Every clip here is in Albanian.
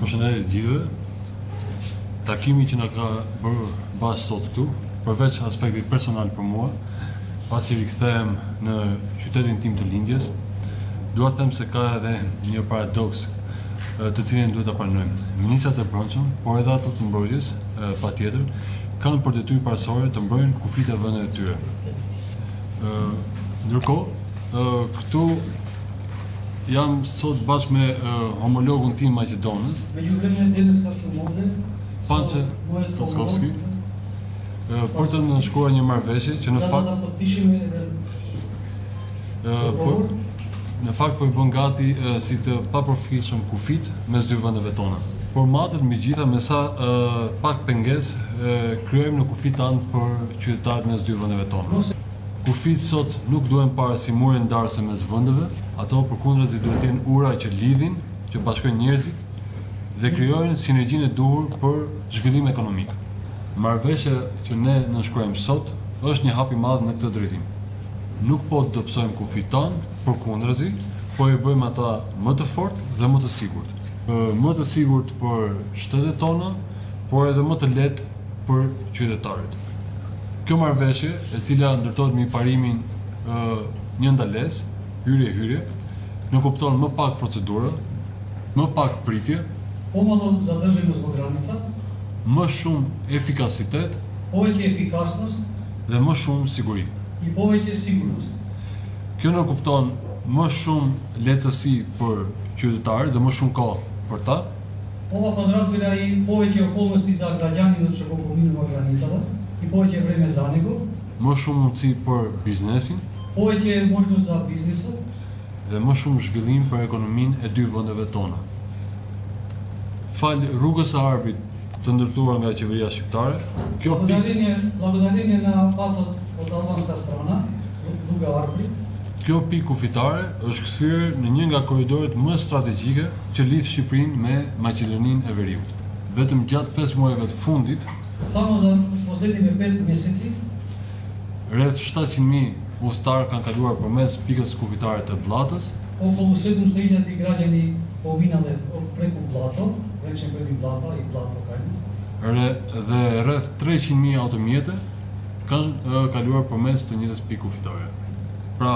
Përshëndetje gjithëve. Takimi që na ka bërë bashkë sot këtu, përveç aspektit personal për mua, pasi rikthehem në qytetin tim të lindjes, dua të them se ka edhe një paradoks të cilin duhet ta pranojmë. Ministrat e brendshëm, por edhe ato të mbrojtjes, patjetër, kanë për detyrë parasore të mbrojnë kufijtë e vendeve të tyre. Ndërkohë, këtu jam sot bashkë me homologun tim Maqedonës, Pançe Toskovski, për të nënshkruar një marrëveshje që në fakt po i bën gati si të papërfillshëm kufit mes dy vendeve tona. Por matet megjithatë me sa pak pengesë kryejmë në kufit tanë për qytetarët mes dy vendeve tona. Kufit sot nuk duhen parë si mure ndarëse mes vendeve, ato përkundrazi duhet të jenë ura që lidhin, që bashkojnë njerëzit dhe krijojnë sinergjinë e duhur për zhvillim ekonomik. Marrëveshja që ne nënshkruajmë sot është një hap i madh në këtë drejtim. Nuk po të dobësojmë kufit tanë, përkundrazi, po e bëjmë ata më të fortë dhe më të sigurt. Më të sigurt për shtetet tona, por edhe më të lehtë për qytetarët. Kjo marrëveshje, e cila ndërtohet me parimin një ndalesë, hyrje, nuk kupton më pak procedurë, më pak pritje, më shumë efikasitet, dhe më shumë siguri. Kjo nuk kupton më shumë lehtësi për qytetarët dhe më shumë kohë për ta. Ova podrazbira i poveće okolnosti za građanina që po pominjamo granicama i poveće vreme za nego. Më shumë mundësi për biznesin. Poveće možnost za biznesin. Dhe më shumë zhvillim për ekonominë e dy vendeve tona. Fal rrugës së arbit të ndërtuar nga qeveria shqiptare, Благодарение на патот от албанска страна, рруга Арби. Kjo pikë kufitare është kthyer në një nga korridoret më strategjike që lidh Shqipërinë me Maqedoninë e Veriut. Vetëm gjatë 5 muajve të fundit, Само за последните 5 месеци, rreth 700.000 udhëtar kanë kaluar përmes pikës kufitare të Bllatës. около 700.000 граѓани поминале преку Блато, речем преку Блата и Блато Калис. Dhe rreth 300.000 automjete kanë kaluar përmes të njëjtës pikë kufitare. Pra,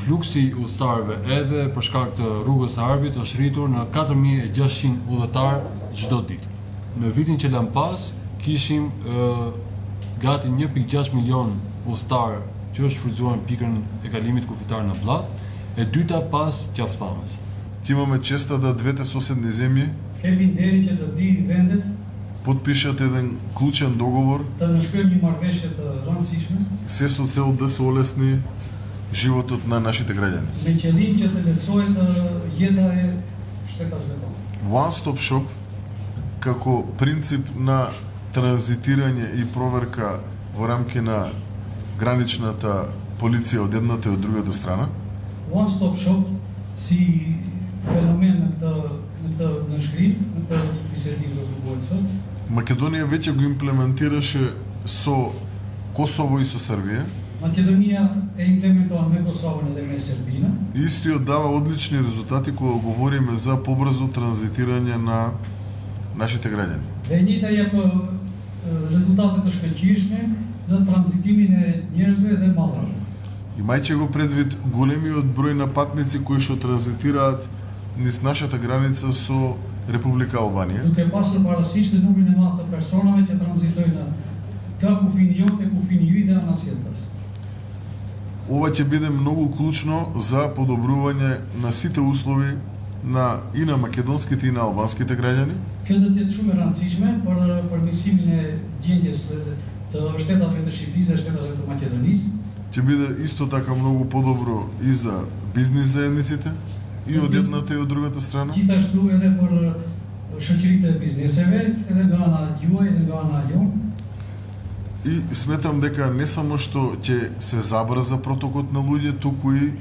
fluksi udhëtarëve edhe për shkak të rrugës së Arbit është rritur në 4.600 udhëtar çdo ditë. Në vitin që lan pas, kishim gati 1.6 milion udhëtar që është shfrytzuar në pikën e kalimit kufitar në Blat, e dyta pas qafëthamës. Ti имаме честа да двете соседни земји Кemi deri që të di vendet подпишат еден клучен договор të nënshkruajmë një marrëveshje të rëndësishme се со цел да се олесни животот на нашите граѓани. me qëllim që të lehtësohet jeta e shtetasve tonë. One Stop Shop како принцип на транзитирање и проверка во рамки на граничната полиција од едната и од другата страна. One Stop Shop si fenomen në këtë nënshkrim, në këtë bisedim të dërguar sot. Македонија веќе го имплементираше со Косово и со Србија. Македонија е имплементована me Kosovën edhe me Serbinë. Истиот дава одлични резултати кога говориме за побрзо транзитирање на нашите граѓани. Dhe e njëjta jep rezultate të shkëlqyeshme në tranzitimin e njerëzve dhe mallrave. Имајќи го предвид големиот број на патници кои што транзитираат низ нашата граница со Република Албанија. Duke pasur parasysh numrin e madh të personave që tranzitojnë nga kufini jonë te kufini yj dhe anasjelltas. Ова ќе биде многу клучно за подобрување на сите услови и на македонските и на албанските граѓани. Kjo do të jetë shumë e rëndësishme për përmirësimin e gjendjes të shtetave të Shqipërisë dhe shtetave të Maqedonisë. Ќе биде исто така многу подобро и за бизнис заедниците и од едната и од другата страна. Gjithashtu edhe për shoqëritë e bizneseve, edhe nga ana juaj edhe nga ana jonë. И сметам дека не само што ќе се забрза протокот на луѓе, туку и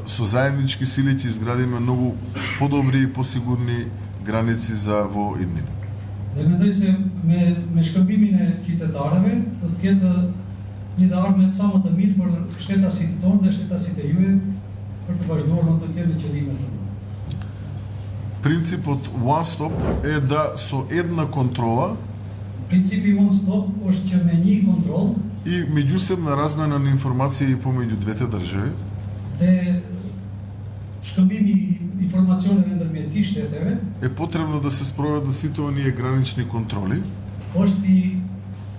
со заеднички сили ќе изградиме многу подобри и посигурни граници за во иднина. Dhe mendoj se me shkëmbimin e qytetarëve do të ketë një të ardhme sa më të mirë për shtetasit tonë dhe shtetasit e juaj për të vazhduar në të tjerë qëllimet. принципот one stop е да со една контрола Принципи one stop është që me një kontroll и меѓусебна размена на информации помеѓу двете држави dhe shkëmbimi i informacioneve ndërmjet dy shteteve е потребно да се спроведат сите оние гранични контроли është i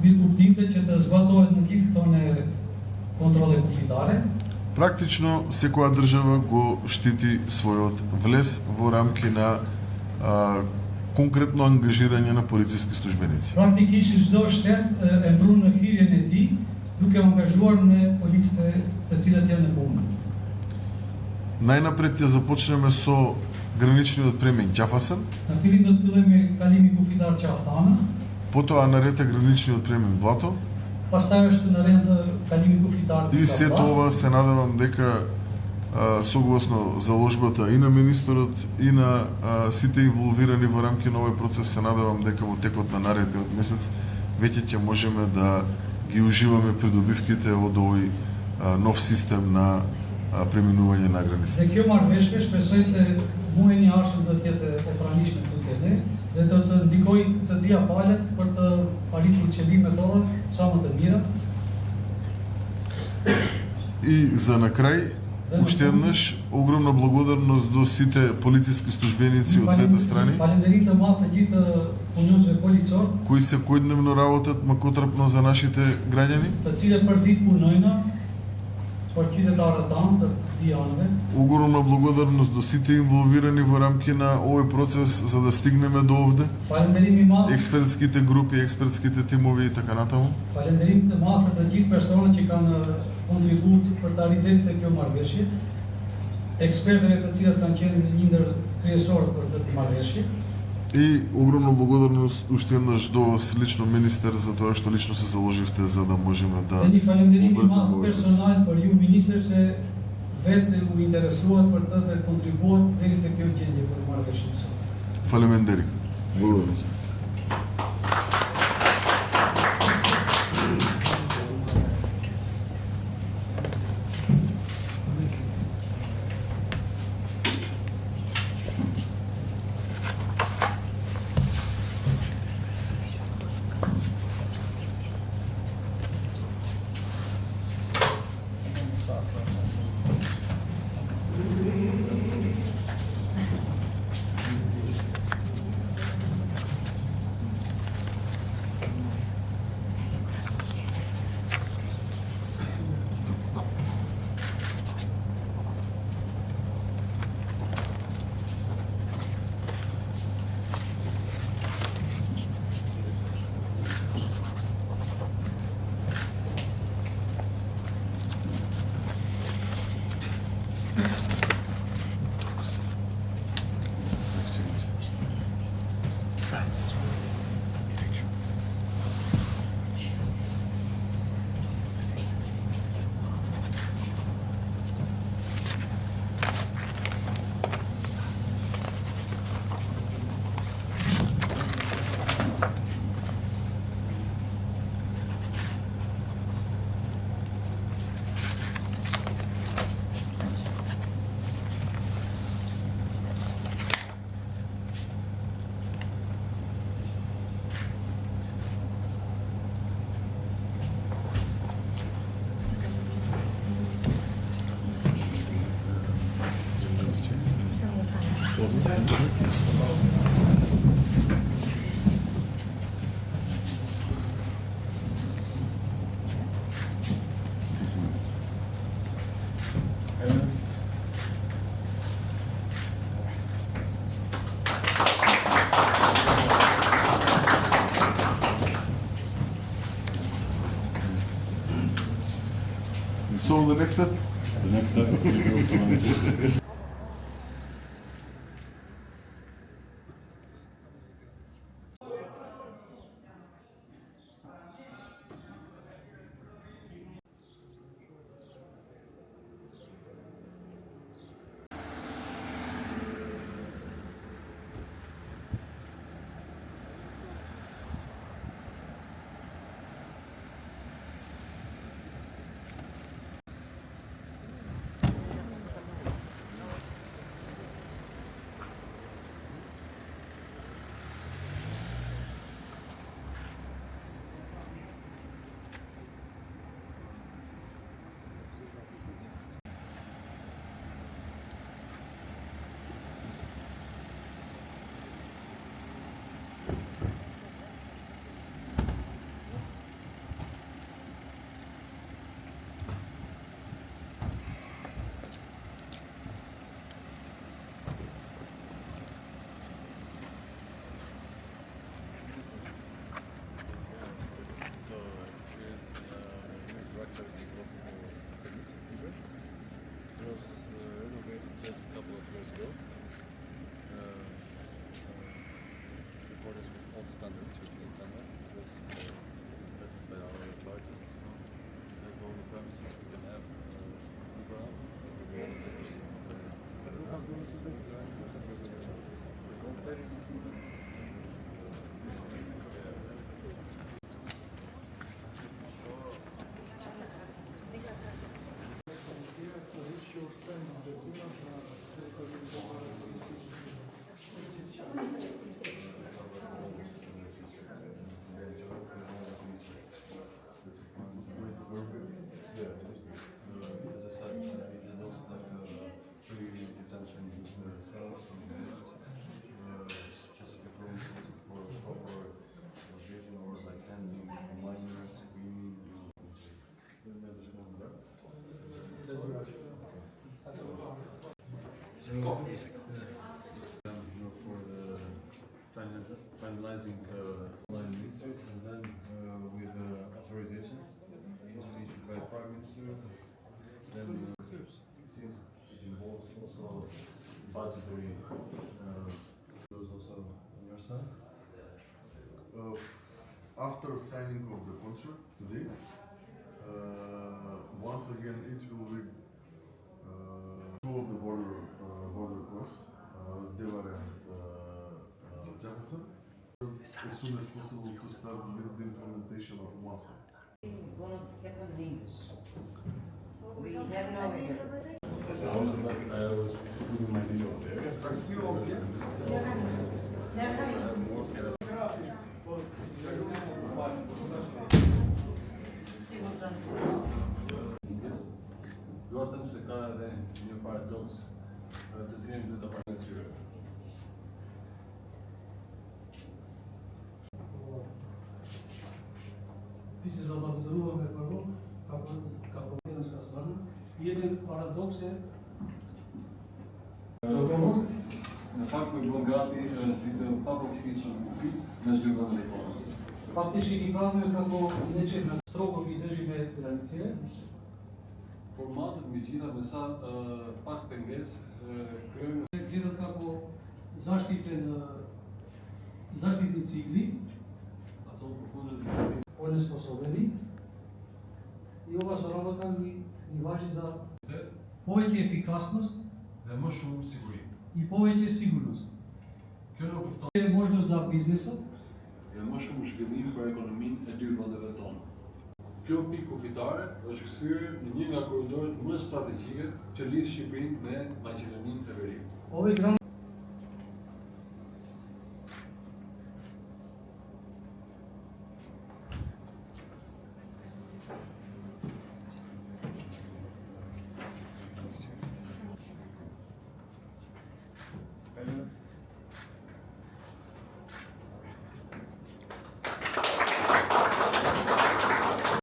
mirë kuptimte që të zbatohet në gjithë këto në kontrolle kufitare. Практично секоја држава го штити својот влез во рамки на конкретно ангажирање на полициски службеници. Praktikisht çdo shtet e mbron në hyrjen e tij duke u angazhuar me policët të cilët janë në punë. Најнапред ја започнеме со граничниот премин Ќафасен, Në fillim do të fillojmë me kalimi kufitar Qafthana, потоа наред е граничниот премин Блато pastaj është në rend kalimi kufitar и сето ова се надевам дека согласно заложбата и на министерот и на сите инволвирани во рамки на овој процес, се надевам дека во текот на наредниот месец веќе ќе можеме да ги уживаме придобивките од овој нов систем на преминување на граница. Dhe kjo marrëveshje shpresoj se muajin e ardhshëm do të jetë e pranishme këtu te ne dhe do të ndikojë të dia palët për të arritur qëllimet tona sa më të mira. И за на крај, уште еднаш огромна благодарност до сите полициски службеници од двете страни, Falenderim të madh të gjithë punonjësve policor, кои секојдневно работат макотрапно за нашите граѓани. të cilët për ditë punojnë për qytetarët tanë të këtij anëve. Огромна благодарност до сите инволвирани во рамки на овој процес за да стигнеме до овде. Falenderim i madh, Експертските групи, експертските тимови и така натаму. falenderim të madh të gjithë personat që kanë kontribuar për të arritur deri te kjo marrëveshje. Ekspertëve të cilët kanë qenë një ndër kryesorët për këtë marrëveshje. И огромна благодарност уште еднаш до вас лично министер за тоа што лично се заложивте за да можеме да Dhe një falenderim i ubrzojmë madh овој процес. personal për ju ministër se vetë u interesuat për të dhe kontribuat deri te kjo gjendje për marrëveshjen sot. Фалемендери. Благодарам. So the next step? The next step would be to go from standards, European standards, because that's by our budget, that's all the premises we can have on the ground. As I said, it has also like a pre-detention cells and specific rooms also for proper vision or like handling minors, screening. For the finalizing line ministers and then with authorization issued by the Prime Minister. Then since it involves also budgetary, those also on your side. After signing of the contract today, once again it will be two of the border cross, Devare and Jefferson, as soon as possible to start with the implementation of MASA. It's one of the Kevin leaders. We have no idea. I was putting my video there. They're coming. Gotham se ka dhe një paradoks të cilin duhet ta parasysh. Ti se zabлагодаруваме прво како еднашка страна и еден парадокс е Në fakt me Bulgati si të paprofitshëm kufit mes dy vendeve tona. фактички ги правиме како нечем строго ги држиме границите. Formatet me gjitha me sa pak pengesë krijojmë Гледат како заштитни цикли, ato përkundër zgjedhjeve онеспособени. И ова со работа ни важи за повеќе ефикасност dhe më shumë siguri. и повеќе сигурност. Kjo nuk kupton Е можност за бизнесот, dhe më shumë zhvillim për ekonominë e dy vendeve tona. Kjo pikë kufitare është kthyer në një nga korridorët më strategjike që lidh Shqipërinë me Maqedoninë e Veriut. овој гран